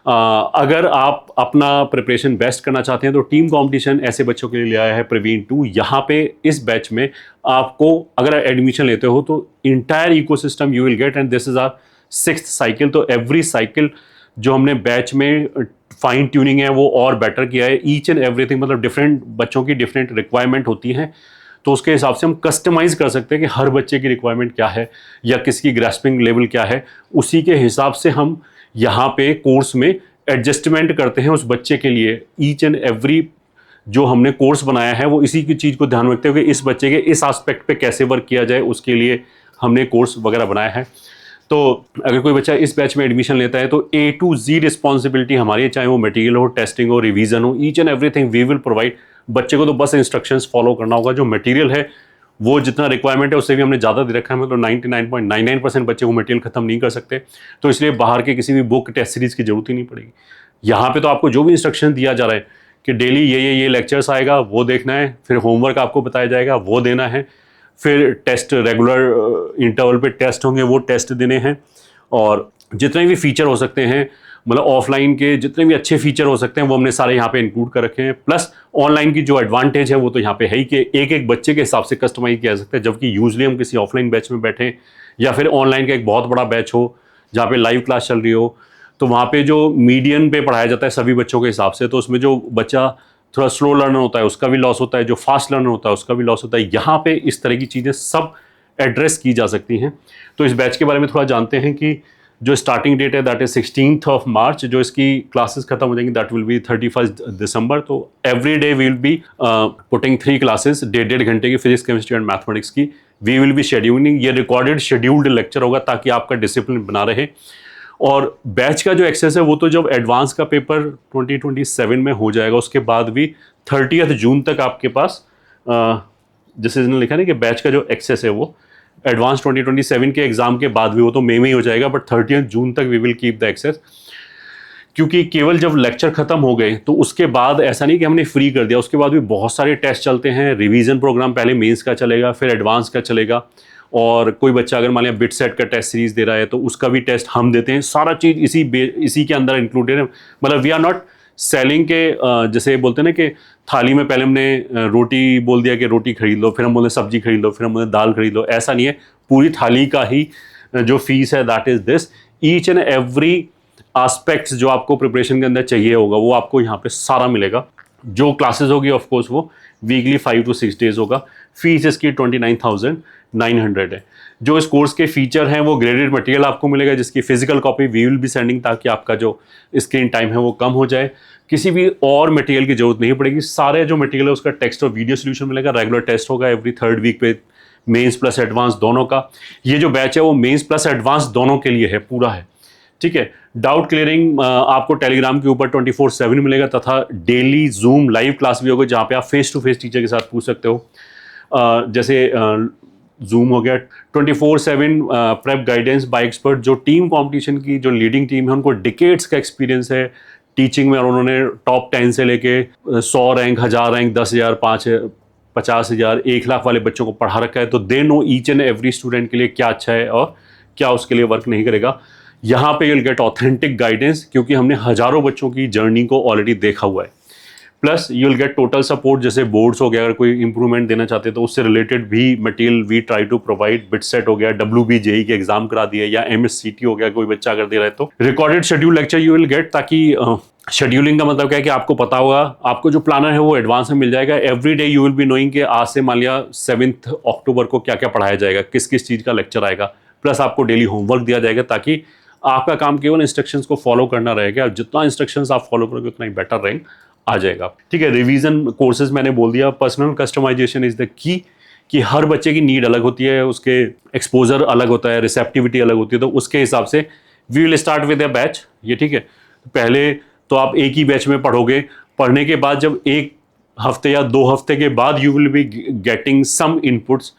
अगर आप अपना प्रिपरेशन बेस्ट करना चाहते हैं तो टीम कंपटीशन ऐसे बच्चों के लिए ले आया है प्रवीण 2। यहाँ पे इस बैच में आपको अगर एडमिशन लेते हो तो entire ecosystem you will get, and this is our 6th cycle. तो एवरी साइकिल जो हमने बैच में फाइन ट्यूनिंग है वो और बेटर किया है। ईच एंड एवरीथिंग, मतलब डिफरेंट बच्चों की डिफरेंट रिक्वायरमेंट होती हैं, तो उसके हिसाब से हम कस्टमाइज कर सकते हैं कि हर बच्चे की रिक्वायरमेंट क्या है या किसकी ग्रास्पिंग लेवल क्या है। उसी के हिसाब से हम यहाँ पे कोर्स में एडजस्टमेंट करते हैं उस बच्चे के लिए। ईच एंड एवरी जो हमने कोर्स बनाया है वो इसी की चीज़ को ध्यान में रखते हुए इस बच्चे के इस एस्पेक्ट पे कैसे वर्क किया जाए उसके लिए हमने कोर्स वगैरह बनाया है। तो अगर कोई बच्चा इस बैच में एडमिशन लेता है तो A to Z रिस्पॉन्सिबिलिटी हमारी है, चाहे वो मटेरियल हो, टेस्टिंग हो, रिवीजन हो, each and everything we will provide. बच्चे को तो बस इंस्ट्रक्शंस फॉलो करना होगा। जो मटेरियल है वो जितना रिक्वायरमेंट है उससे भी हमने ज़्यादा दे रखा है, मतलब 99.99% बच्चे वो मटेरियल खत्म नहीं कर सकते, तो इसलिए बाहर के किसी भी बुक टेस्ट सीरीज की जरूरत ही नहीं पड़ेगी। यहाँ पे तो आपको जो भी इंस्ट्रक्शन दिया जा रहा है कि डेली ये लेक्चर्स आएगा वो देखना है, फिर होमवर्क आपको बताया जाएगा वो देना है, फिर टेस्ट रेगुलर इंटरवल पे टेस्ट होंगे वो टेस्ट देने हैं, और जितने भी फीचर हो सकते हैं, मतलब ऑफलाइन के जितने भी अच्छे फीचर हो सकते हैं वो हमने सारे यहाँ पे इंक्लूड कर रखे हैं। प्लस ऑनलाइन की जो एडवांटेज है वो तो यहाँ पे है ही कि एक एक बच्चे के हिसाब से कस्टमाइज किया जा सकता है, जबकि यूजली हम किसी ऑफलाइन बैच में बैठें या फिर ऑनलाइन का एक बहुत बड़ा बैच हो जहाँ पे लाइव क्लास चल रही हो, तो वहाँ पे जो मीडियन पे पढ़ाया जाता है सभी बच्चों के हिसाब से, तो उसमें जो बच्चा थोड़ा स्लो लर्नर होता है उसका भी लॉस होता है, जो फास्ट लर्नर होता है उसका भी लॉस होता है। यहाँ पे इस तरह की चीज़ें सब एड्रेस की जा सकती हैं। तो इस बैच के बारे में थोड़ा जानते हैं कि जो स्टार्टिंग डेट है दैट इज 16th मार्च, जो इसकी क्लासेस खत्म हो जाएंगी दैट विल बी 31 दिसंबर। तो every day we will be putting 3 classes, 1.5 घंटे की फिजिक्स, केमिस्ट्री एंड मैथमेटिक्स की वी विल बी शेड्यूलिंग। ये रिकॉर्डेड शेड्यूल्ड लेक्चर होगा ताकि आपका डिसिप्लिन बना रहे। और बैच का जो एक्सेस है वो तो जब एडवांस का पेपर 2027 में हो जाएगा उसके बाद भी 30 जून तक आपके पास जैसे इसने लिखा ना कि बैच का जो एक्सेस है वो एडवांस 2027 के एग्जाम के बाद भी, वो तो मई में ही हो जाएगा, बट 30 जून तक we will keep the access. क्योंकि केवल जब लेक्चर खत्म हो गए तो उसके बाद ऐसा नहीं कि हमने फ्री कर दिया, उसके बाद भी बहुत सारे टेस्ट चलते हैं। रिवीजन प्रोग्राम पहले मेंस का चलेगा, फिर एडवांस का चलेगा, और कोई बच्चा अगर मान लिया बिट सेट का टेस्ट सीरीज दे रहा है तो उसका भी टेस्ट हम देते हैं। सारा चीज़ इसी के अंदर इंक्लूडेड है। मतलब वी आर नॉट सेलिंग के जैसे बोलते हैं ना कि थाली में पहले हमने रोटी बोल दिया कि रोटी खरीद लो, फिर हम बोले सब्जी खरीद लो, फिर हम बोले दाल खरीद लो, ऐसा नहीं है। पूरी थाली का ही जो फीस है that is this. Each and every aspects जो आपको प्रिपरेशन के अंदर चाहिए होगा वो आपको यहाँ पे सारा मिलेगा। जो क्लासेस होगी ऑफ कोर्स वो वीकली 5 to 6 डेज होगा। फीस इसकी 29,900 है। जो इस कोर्स के फीचर हैं वो ग्रेडेड मटेरियल आपको मिलेगा जिसकी physical copy we will be sending, ताकि आपका जो स्क्रीन टाइम है वो कम हो जाए। किसी भी और मटेरियल की जरूरत नहीं पड़ेगी। सारे जो मटेरियल है उसका टेक्स्ट और वीडियो सोल्यूशन मिलेगा। रेगुलर टेस्ट होगा एवरी 3rd वीक पे, मेंस प्लस एडवांस दोनों का। ये जो बैच है वो मेंस प्लस एडवांस दोनों के लिए है, पूरा है, ठीक है। डाउट क्लियरिंग आपको टेलीग्राम के ऊपर 24/7 मिलेगा, तथा डेली जूम लाइव क्लास भी होगा जहाँ पे आप फेस टू फेस टीचर के साथ पूछ सकते हो। जैसे जूम हो गया 24/7 प्रेप गाइडेंस बाय एक्सपर्ट। जो टीम कंपटीशन की जो लीडिंग टीम है उनको डिकेड्स का एक्सपीरियंस है टीचिंग में, और उन्होंने टॉप 10 से लेके 100 रैंक, 1000 रैंक, 10,000, 50,000, 1 लाख वाले बच्चों को पढ़ा रखा है। तो they know each and every student के लिए क्या अच्छा है और क्या उसके लिए वर्क नहीं करेगा। यहाँ पे यूल गेट ऑथेंटिक गाइडेंस, क्योंकि हमने हजारों बच्चों की जर्नी को ऑलरेडी देखा हुआ है। Plus you'll get total support, जैसे बोर्ड्स हो गया, अगर कोई इंप्रूवमेंट देना चाहते हैं तो उससे रिलेटेड भी material we try to provide. BITSAT हो गया, WBJE के एग्जाम करा दिए, या MSCT हो गया, कोई बच्चा अगर दे रहा है तो recorded schedule lecture you will gate. ताकि शेड्यूलिंग का मतलब क्या है कि आपको पता होगा, आपको जो प्लानर है वो एडवांस में मिल जाएगा। Every day you will be knowing कि आज से मान लिया 7 अक्टूबर को क्या क्या पढ़ाया जाएगा, किस किस चीज़ का लेक्चर आएगा। प्लस आपको डेली होमवर्क दिया जाएगा, ताकि आपका काम केवल इंस्ट्रक्शंस को फॉलो करना रहेगा। जितना इंस्ट्रक्शंस आप फॉलो करोगे उतना ही बेटर रैंक आ जाएगा, ठीक है। रिवीजन कोर्सेज मैंने बोल दिया। Personal customization is the key, कि हर बच्चे की नीड अलग होती है, उसके एक्सपोजर अलग होता है, रिसेप्टिविटी अलग होती है, तो उसके हिसाब से we will start with a batch. ये ठीक है, पहले तो आप एक ही बैच में पढ़ोगे। पढ़ने के बाद जब 1 हफ्ते या 2 हफ्ते के बाद you will be getting some inputs,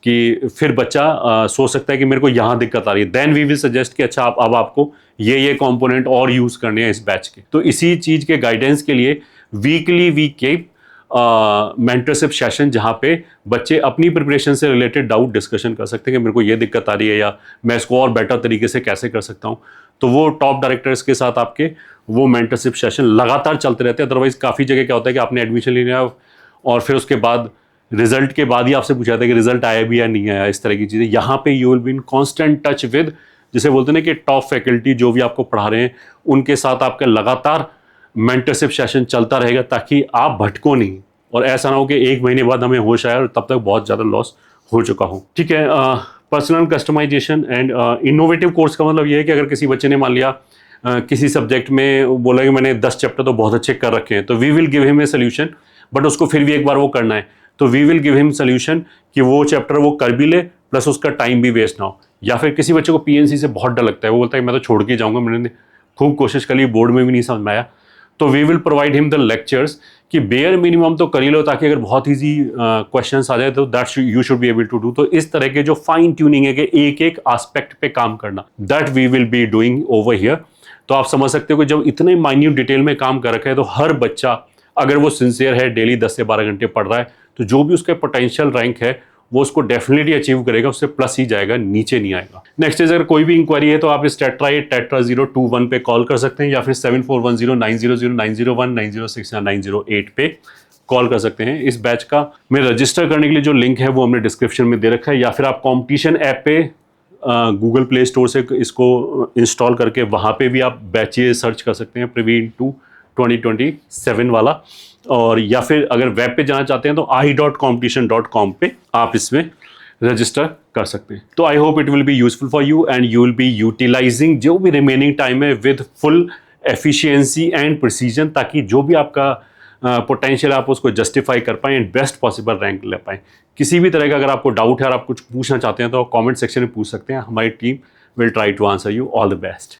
कि फिर बच्चा सोच सकता है कि मेरे को यहाँ दिक्कत आ रही है, देन वी विल सजेस्ट कि अच्छा अब आपको ये कंपोनेंट और यूज़ करने हैं इस बैच के। तो इसी चीज़ के गाइडेंस के लिए weekly we keep mentorship session जहाँ पे बच्चे अपनी प्रिपरेशन से रिलेटेड डाउट डिस्कशन कर सकते हैं कि मेरे को ये दिक्कत आ रही है या मैं इसको और बेटर तरीके से कैसे कर सकता हूँ। तो वो टॉप डायरेक्टर्स के साथ आपके वो मेंटरशिप सेशन लगातार चलते रहते हैं। अदरवाइज काफ़ी जगह क्या होता है कि आपने एडमिशन ले लिया और फिर उसके बाद रिजल्ट के बाद ही आपसे पूछा जाता है कि रिजल्ट आया भी या नहीं आया, इस तरह की चीज़ें। यहाँ पे you will be in constant touch with, जिसे बोलते हैं ना कि टॉप फैकल्टी जो भी आपको पढ़ा रहे हैं उनके साथ आपका लगातार मेंटरशिप सेशन चलता रहेगा ताकि आप भटको नहीं और ऐसा ना हो कि 1 महीने बाद हमें होश आया और तब तक बहुत ज़्यादा लॉस हो चुका हो। ठीक है, personal customisation and innovative course का मतलब ये है कि अगर किसी बच्चे ने मान लिया किसी सब्जेक्ट में बोला कि मैंने 10 चैप्टर तो बहुत अच्छे कर रखे हैं, तो we will give him a solution, but उसको फिर भी एक बार वो करना है, तो we will give him solution कि वो चैप्टर वो कर भी ले प्लस उसका टाइम भी वेस्ट ना हो। या फिर किसी बच्चे को पीएनसी से बहुत डर लगता है, वो बोलता है मैं तो छोड़ के जाऊँगा, मैंने खूब कोशिश कर ली, बोर्ड में भी नहीं समझ में आया, तो we will provide him the lectures कि बेयर मिनिमम तो कर ही लो ताकि अगर बहुत ईजी क्वेश्चंस आ जाए तो that you should be able to do. तो इस तरह के जो फाइन ट्यूनिंग है कि एक एक एस्पेक्ट पे काम करना, that we will be doing over here. तो आप समझ सकते हो कि जब इतने माइन्यूट डिटेल में काम कर रखा है तो हर बच्चा अगर वो सिंसियर है, डेली 10 से 12 घंटे पढ़ रहा है, तो जो भी उसका पोटेंशियल रैंक है वो उसको डेफिनेटली अचीव करेगा, उससे प्लस ही जाएगा, नीचे नहीं आएगा। नेक्स्ट इज, अगर कोई भी इंक्वायरी है तो आप इस टेट्रा 021 पे कॉल कर सकते हैं या फिर 7410900901 या 908 पे कॉल कर सकते हैं। इस बैच का में रजिस्टर करने के लिए जो लिंक है वो हमने डिस्क्रिप्शन में दे रखा है, या फिर आप कॉम्पिटिशन ऐप पे गूगल प्ले स्टोर से इसको इंस्टॉल करके वहाँ पे भी आप बैचेस सर्च कर सकते हैं, प्रवीण 2 2027 वाला। और या फिर अगर वेब पे जाना चाहते हैं तो i.competition.com पे आप इसमें रजिस्टर कर सकते हैं। तो I hope it will be useful for you and you will be utilizing जो भी रिमेनिंग टाइम है with full efficiency and precision, ताकि जो भी आपका पोटेंशियल आप उसको जस्टिफाई कर पाएँ एंड बेस्ट पॉसिबल रैंक ले पाएँ। किसी भी तरह का अगर आपको डाउट है और आप कुछ पूछना चाहते हैं तो कॉमेंट सेक्शन में पूछ सकते हैं, हमारी team will try to answer you. All the best.